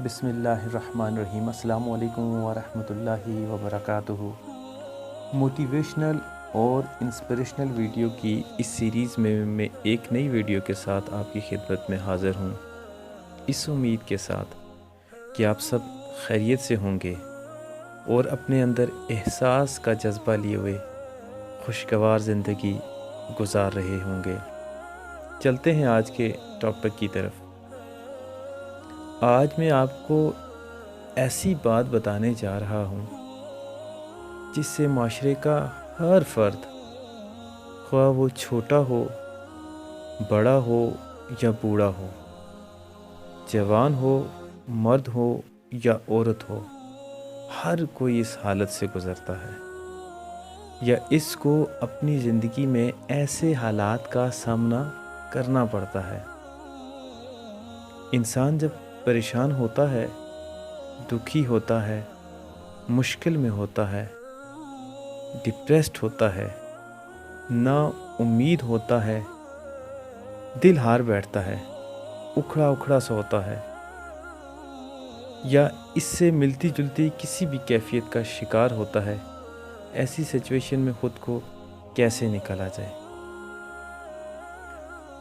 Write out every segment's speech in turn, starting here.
بسم اللہ الرحمن الرحیم۔ السلام علیکم ورحمۃ اللہ وبرکاتہ۔ موٹیویشنل اور انسپریشنل ویڈیو کی اس سیریز میں ایک نئی ویڈیو کے ساتھ آپ کی خدمت میں حاضر ہوں، اس امید کے ساتھ کہ آپ سب خیریت سے ہوں گے اور اپنے اندر احساس کا جذبہ لیے ہوئے خوشگوار زندگی گزار رہے ہوں گے۔ چلتے ہیں آج کے ٹاپک کی طرف۔ آج میں آپ کو ایسی بات بتانے جا رہا ہوں جس سے معاشرے کا ہر فرد، خواہ وہ چھوٹا ہو، بڑا ہو یا بوڑھا ہو، جوان ہو، مرد ہو یا عورت ہو، ہر کوئی اس حالت سے گزرتا ہے یا اس کو اپنی زندگی میں ایسے حالات کا سامنا کرنا پڑتا ہے۔ انسان جب پریشان ہوتا ہے، دکھی ہوتا ہے، مشکل میں ہوتا ہے، ڈپریسڈ ہوتا ہے، نا امید ہوتا ہے، دل ہار بیٹھتا ہے، اکھڑا اکھڑا سا ہوتا ہے یا اس سے ملتی جلتی کسی بھی کیفیت کا شکار ہوتا ہے، ایسی سچویشن میں خود کو کیسے نکالا جائے،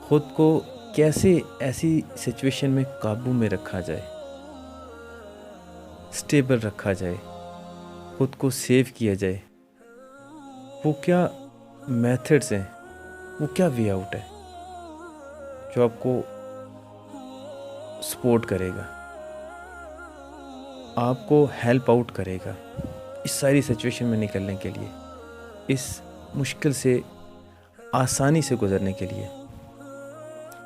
خود کو کیسے ایسی سچویشن میں قابو میں رکھا جائے، سٹیبل رکھا جائے، خود کو سیو کیا جائے، وہ کیا میتھڈز ہیں، وہ کیا وے آؤٹ ہے جو آپ کو سپورٹ کرے گا، آپ کو ہیلپ آؤٹ کرے گا اس ساری سچویشن میں نکلنے کے لیے، اس مشکل سے آسانی سے گزرنے کے لیے،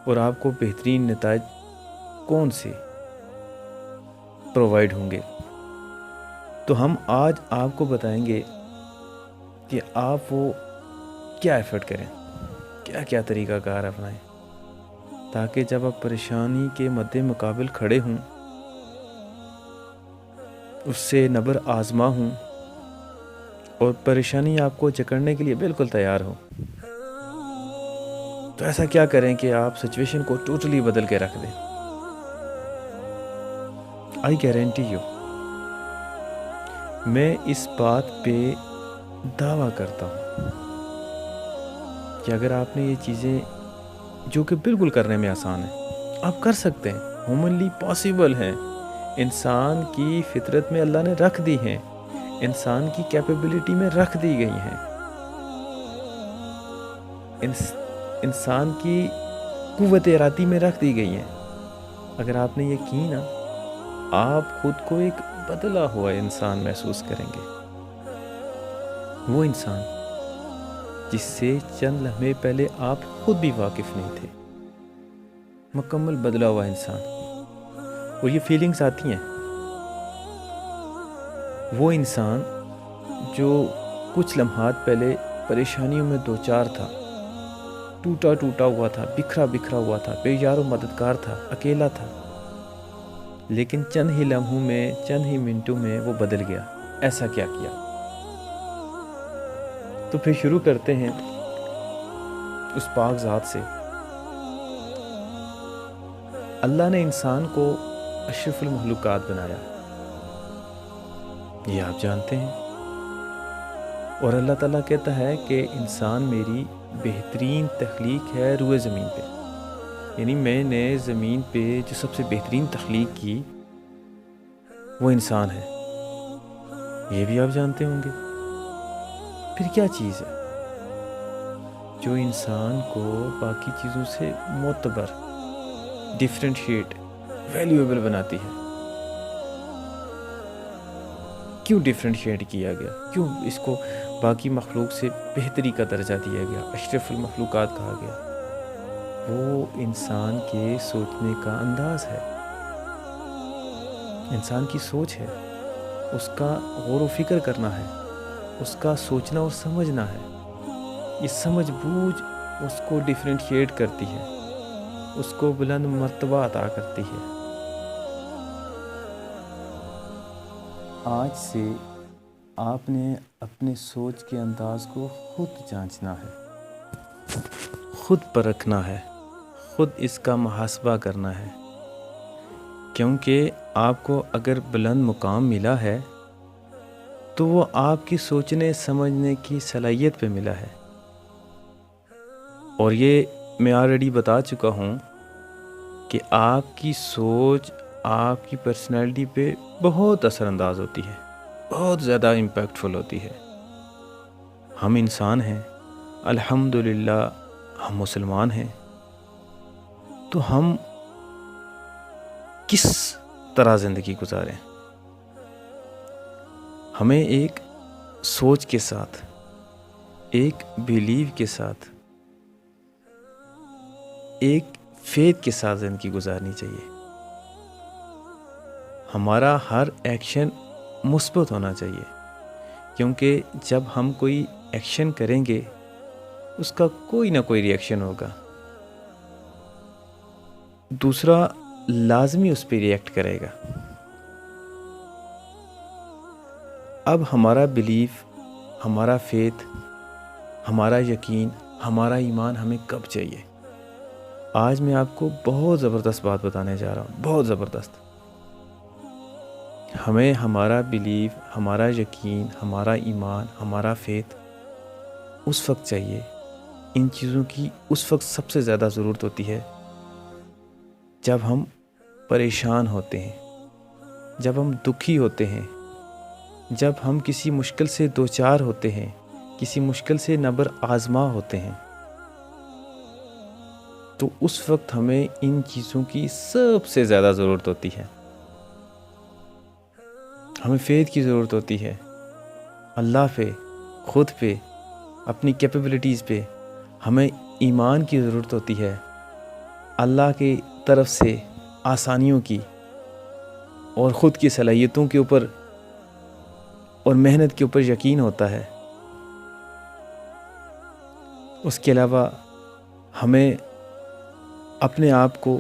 اور آپ کو بہترین نتائج کون سے پرووائڈ ہوں گے۔ تو ہم آج آپ کو بتائیں گے کہ آپ وہ کیا ایفرٹ کریں، کیا کیا طریقہ کار اپنائیں، تاکہ جب آپ پریشانی کے مد مقابل کھڑے ہوں، اس سے نبر آزما ہوں اور پریشانی آپ کو جکڑنے کے لیے بالکل تیار ہو، تو ایسا کیا کریں کہ آپ سچویشن کو ٹوٹلی بدل کے رکھ دیں۔ آئی گارنٹی یو، میں اس بات پہ دعویٰ کرتا ہوں کہ اگر آپ نے یہ چیزیں جو کہ بالکل کرنے میں آسان ہیں، آپ کر سکتے ہیں، ہیومنلی پاسیبل ہیں، انسان کی فطرت میں اللہ نے رکھ دی ہیں، انسان کی کیپیبلٹی میں رکھ دی گئی ہیں، انسان کی قوت ارادی میں رکھ دی گئی ہیں۔ اگر آپ نے یہ کی نا، آپ خود کو ایک بدلا ہوا انسان محسوس کریں گے، وہ انسان جس سے چند لمحے پہلے آپ خود بھی واقف نہیں تھے، مکمل بدلا ہوا انسان۔ اور یہ فیلنگز آتی ہیں، وہ انسان جو کچھ لمحات پہلے پریشانیوں میں دوچار تھا، ٹوٹا ٹوٹا ہوا تھا، بکھرا بکھرا ہوا تھا، بے یار و مددگار تھا، اکیلا تھا، لیکن چند ہی لمحوں میں، چند ہی منٹوں میں وہ بدل گیا۔ ایسا کیا کیا؟ تو پھر شروع کرتے ہیں اس پاک ذات سے۔ اللہ نے انسان کو اشرف المخلوقات بنایا، یہ آپ جانتے ہیں، اور اللہ تعالیٰ کہتا ہے کہ انسان میری بہترین تخلیق ہے روئے زمین پہ، یعنی میں نے زمین پہ جو سب سے بہترین تخلیق کی وہ انسان ہے، یہ بھی آپ جانتے ہوں گے۔ پھر کیا چیز ہے جو انسان کو باقی چیزوں سے معتبر، ڈیفرینشیٹ، ویلیویبل بناتی ہے؟ کیوں ڈیفرینشیٹ کیا گیا؟ کیوں اس کو باقی مخلوق سے بہتری کا درجہ دیا گیا، اشرف المخلوقات کہا گیا؟ وہ انسان کے سوچنے کا انداز ہے، انسان کی سوچ ہے، اس کا غور و فکر کرنا ہے، اس کا سوچنا اور سمجھنا ہے۔ یہ سمجھ بوجھ اس کو ڈیفرینشیٹ کرتی ہے، اس کو بلند مرتبہ عطا کرتی ہے۔ آج سے آپ نے اپنے سوچ کے انداز کو خود جانچنا ہے، خود پرکھنا ہے، خود اس کا محاسبہ کرنا ہے کیونکہ آپ کو اگر بلند مقام ملا ہے تو وہ آپ کی سوچنے سمجھنے کی صلاحیت پہ ملا ہے، اور یہ میں آلریڈی بتا چکا ہوں کہ آپ کی سوچ آپ کی پرسنالٹی پہ بہت اثر انداز ہوتی ہے، بہت زیادہ امپیکٹفل ہوتی ہے۔ ہم انسان ہیں، الحمدللہ ہم مسلمان ہیں، تو ہم کس طرح زندگی گزاریں؟ ہمیں ایک سوچ کے ساتھ، ایک بیلیو کے ساتھ، ایک فیتھ کے ساتھ زندگی گزارنی چاہیے۔ ہمارا ہر ایکشن مثبت ہونا چاہیے، کیونکہ جب ہم کوئی ایکشن کریں گے اس کا کوئی نہ کوئی ری ایکشن ہوگا، دوسرا لازمی اس پہ ری ایکٹ کرے گا۔ اب ہمارا بیلیف، ہمارا فیتھ، ہمارا یقین، ہمارا ایمان ہمیں کب چاہیے؟ آج میں آپ کو بہت زبردست بات بتانے جا رہا ہوں، بہت زبردست۔ ہمیں ہمارا بیلیف، ہمارا یقین، ہمارا ایمان، ہمارا فیتھ اس وقت چاہیے، ان چیزوں کی اس وقت سب سے زیادہ ضرورت ہوتی ہے جب ہم پریشان ہوتے ہیں، جب ہم دکھی ہوتے ہیں، جب ہم کسی مشکل سے دوچار ہوتے ہیں، کسی مشکل سے نبر آزما ہوتے ہیں، تو اس وقت ہمیں ان چیزوں کی سب سے زیادہ ضرورت ہوتی ہے۔ ہمیں فیتھ کی ضرورت ہوتی ہے، اللہ پہ، خود پہ، اپنی کیپیبلٹیز پہ۔ ہمیں ایمان کی ضرورت ہوتی ہے، اللہ کی طرف سے آسانیوں کی، اور خود کی صلاحیتوں کے اوپر اور محنت کے اوپر یقین ہوتا ہے۔ اس کے علاوہ ہمیں اپنے آپ کو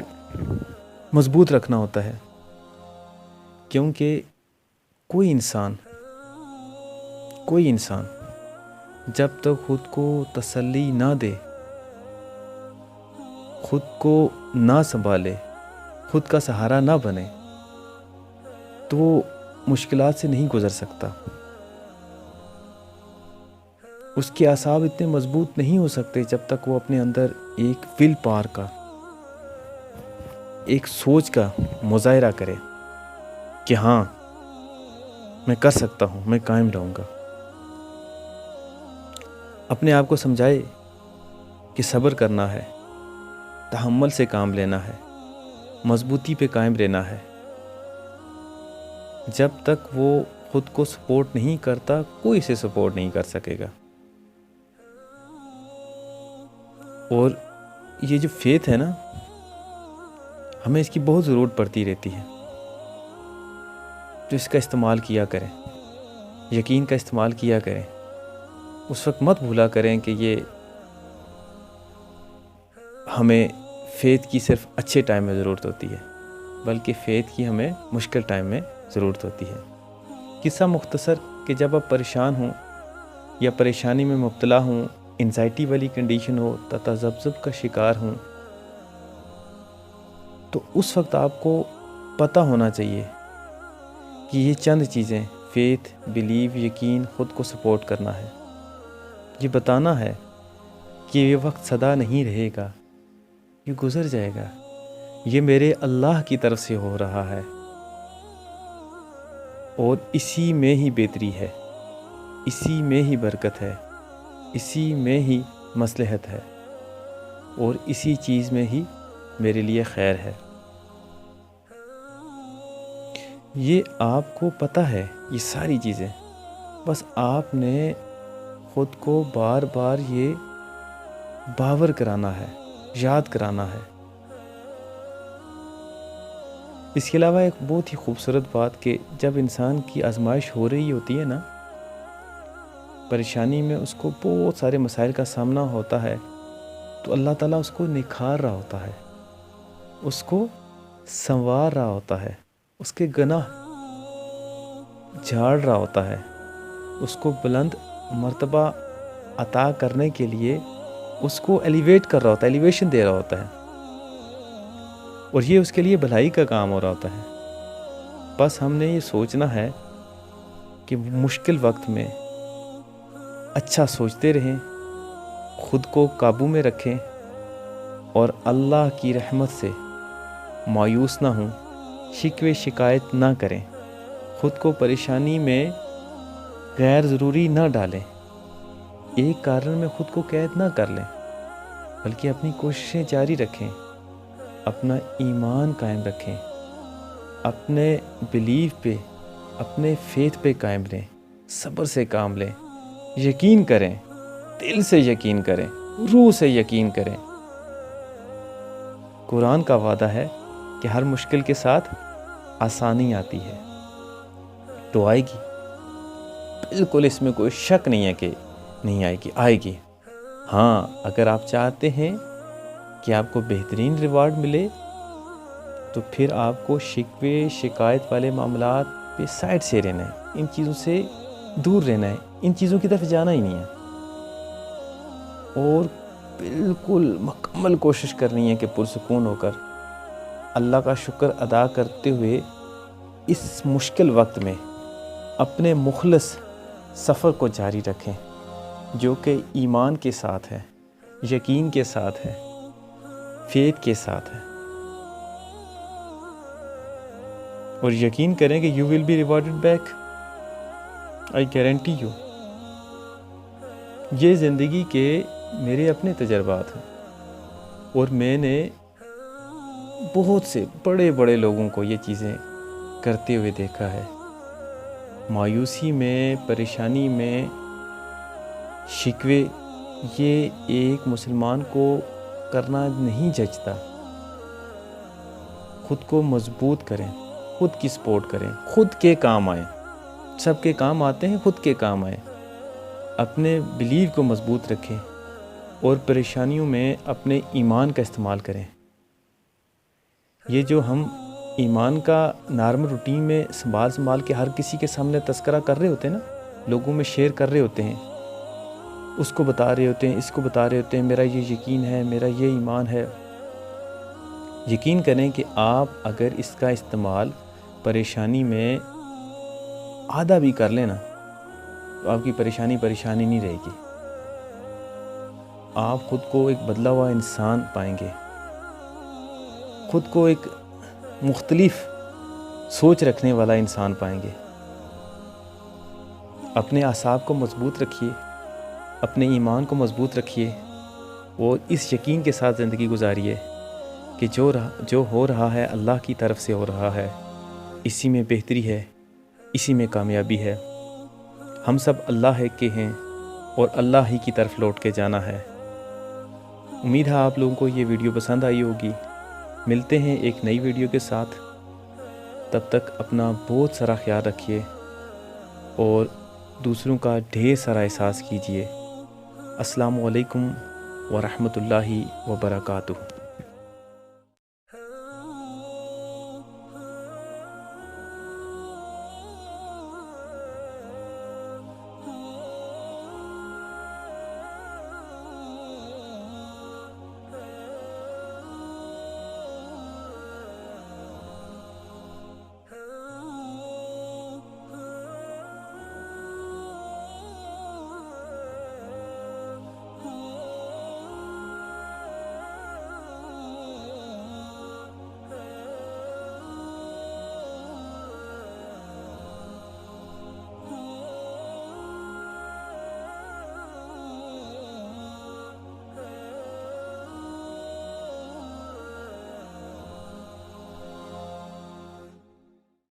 مضبوط رکھنا ہوتا ہے، کیونکہ کوئی انسان جب تک خود کو تسلی نہ دے، خود کو نہ سنبھالے، خود کا سہارا نہ بنے، تو وہ مشکلات سے نہیں گزر سکتا۔ اس کے اعصاب اتنے مضبوط نہیں ہو سکتے جب تک وہ اپنے اندر ایک ول پاور کا، ایک سوچ کا مظاہرہ کرے کہ ہاں میں کر سکتا ہوں، میں قائم رہوں گا۔ اپنے آپ کو سمجھائے کہ صبر کرنا ہے، تحمل سے کام لینا ہے، مضبوطی پہ قائم رہنا ہے۔ جب تک وہ خود کو سپورٹ نہیں کرتا، کوئی اسے سپورٹ نہیں کر سکے گا۔ اور یہ جو فیتھ ہے نا، ہمیں اس کی بہت ضرورت پڑتی رہتی ہے، تو اس کا استعمال کیا کریں، یقین کا استعمال کیا کریں۔ اس وقت مت بھولا کریں کہ یہ ہمیں فیتھ کی صرف اچھے ٹائم میں ضرورت ہوتی ہے، بلکہ فیتھ کی ہمیں مشکل ٹائم میں ضرورت ہوتی ہے۔ قصہ مختصر کہ جب آپ پریشان ہوں یا پریشانی میں مبتلا ہوں، انزائٹی والی کنڈیشن ہو، تذبذب کا شکار ہوں، تو اس وقت آپ کو پتہ ہونا چاہیے کہ یہ چند چیزیں، فیتھ، بیلیو، یقین، خود کو سپورٹ کرنا ہے، یہ بتانا ہے کہ یہ وقت سدا نہیں رہے گا، یہ گزر جائے گا، یہ میرے اللہ کی طرف سے ہو رہا ہے، اور اسی میں ہی بہتری ہے، اسی میں ہی برکت ہے، اسی میں ہی مصلحت ہے، اور اسی چیز میں ہی میرے لیے خیر ہے۔ یہ آپ کو پتہ ہے، یہ ساری چیزیں، بس آپ نے خود کو بار بار یہ باور کرانا ہے، یاد کرانا ہے۔ اس کے علاوہ ایک بہت ہی خوبصورت بات کہ جب انسان کی آزمائش ہو رہی ہوتی ہے نا، پریشانی میں اس کو بہت سارے مسائل کا سامنا ہوتا ہے، تو اللہ تعالیٰ اس کو نکھار رہا ہوتا ہے، اس کو سنوار رہا ہوتا ہے، اس کے گناہ جھاڑ رہا ہوتا ہے، اس کو بلند مرتبہ عطا کرنے کے لیے اس کو ایلیویٹ کر رہا ہوتا ہے، ایلیویشن دے رہا ہوتا ہے۔ اور یہ اس کے لیے بھلائی کا کام ہو رہا ہوتا ہے۔ بس ہم نے یہ سوچنا ہے کہ مشکل وقت میں اچھا سوچتے رہیں، خود کو قابو میں رکھیں اور اللہ کی رحمت سے مایوس نہ ہوں، شکوے شکایت نہ کریں، خود کو پریشانی میں غیر ضروری نہ ڈالیں، ایک کارن میں خود کو قید نہ کر لیں، بلکہ اپنی کوششیں جاری رکھیں، اپنا ایمان قائم رکھیں، اپنے بلیف پہ، اپنے فیتھ پہ قائم رہیں، صبر سے کام لیں، یقین کریں، دل سے یقین کریں، روح سے یقین کریں۔ قرآن کا وعدہ ہے کہ ہر مشکل کے ساتھ آسانی آتی ہے، تو آئے گی، بالکل اس میں کوئی شک نہیں ہے کہ نہیں آئے گی، آئے گی۔ ہاں، اگر آپ چاہتے ہیں کہ آپ کو بہترین ریوارڈ ملے تو پھر آپ کو شکوے شکایت والے معاملات پہ سائڈ سے رہنا ہے، ان چیزوں سے دور رہنا ہے، ان چیزوں کی طرف جانا ہی نہیں ہے، اور بالکل مکمل کوشش کرنی ہے کہ پرسکون ہو کر اللہ کا شکر ادا کرتے ہوئے اس مشکل وقت میں اپنے مخلص سفر کو جاری رکھیں، جو کہ ایمان کے ساتھ ہے، یقین کے ساتھ ہے، فیتھ کے ساتھ ہے، اور یقین کریں کہ you will be rewarded back, I guarantee you. یہ زندگی کے میرے اپنے تجربات ہیں، اور میں نے بہت سے بڑے بڑے لوگوں کو یہ چیزیں کرتے ہوئے دیکھا ہے۔ مایوسی میں، پریشانی میں شکوے یہ ایک مسلمان کو کرنا نہیں جچتا۔ خود کو مضبوط کریں، خود کی سپورٹ کریں، خود کے کام آئیں، سب کے کام آتے ہیں، خود کے کام آئیں، اپنے بلیف کو مضبوط رکھیں اور پریشانیوں میں اپنے ایمان کا استعمال کریں۔ یہ جو ہم ایمان کا نارمل روٹین میں سنبھال کے ہر کسی کے سامنے تذکرہ کر رہے ہوتے ہیں نا، لوگوں میں شیئر کر رہے ہوتے ہیں، اس کو بتا رہے ہوتے ہیں، اس کو بتا رہے ہوتے ہیں، میرا یہ یقین ہے، میرا یہ ایمان ہے۔ یقین کریں کہ آپ اگر اس کا استعمال پریشانی میں آدھا بھی کر لیں نا، تو آپ کی پریشانی نہیں رہے گی، آپ خود کو ایک بدلا ہوا انسان پائیں گے، خود کو ایک مختلف سوچ رکھنے والا انسان پائیں گے۔ اپنے اعصاب کو مضبوط رکھیے، اپنے ایمان کو مضبوط رکھیے، اور اس یقین کے ساتھ زندگی گزاریے کہ جو ہو رہا ہے اللہ کی طرف سے ہو رہا ہے، اسی میں بہتری ہے، اسی میں کامیابی ہے۔ ہم سب اللہ کے ہیں اور اللہ ہی کی طرف لوٹ کے جانا ہے۔ امید ہے آپ لوگوں کو یہ ویڈیو پسند آئی ہوگی۔ ملتے ہیں ایک نئی ویڈیو کے ساتھ، تب تک اپنا بہت سارا خیال رکھیے اور دوسروں کا ڈھیر سارا احساس کیجیے۔ السلام علیکم ورحمۃ اللہ وبرکاتہ۔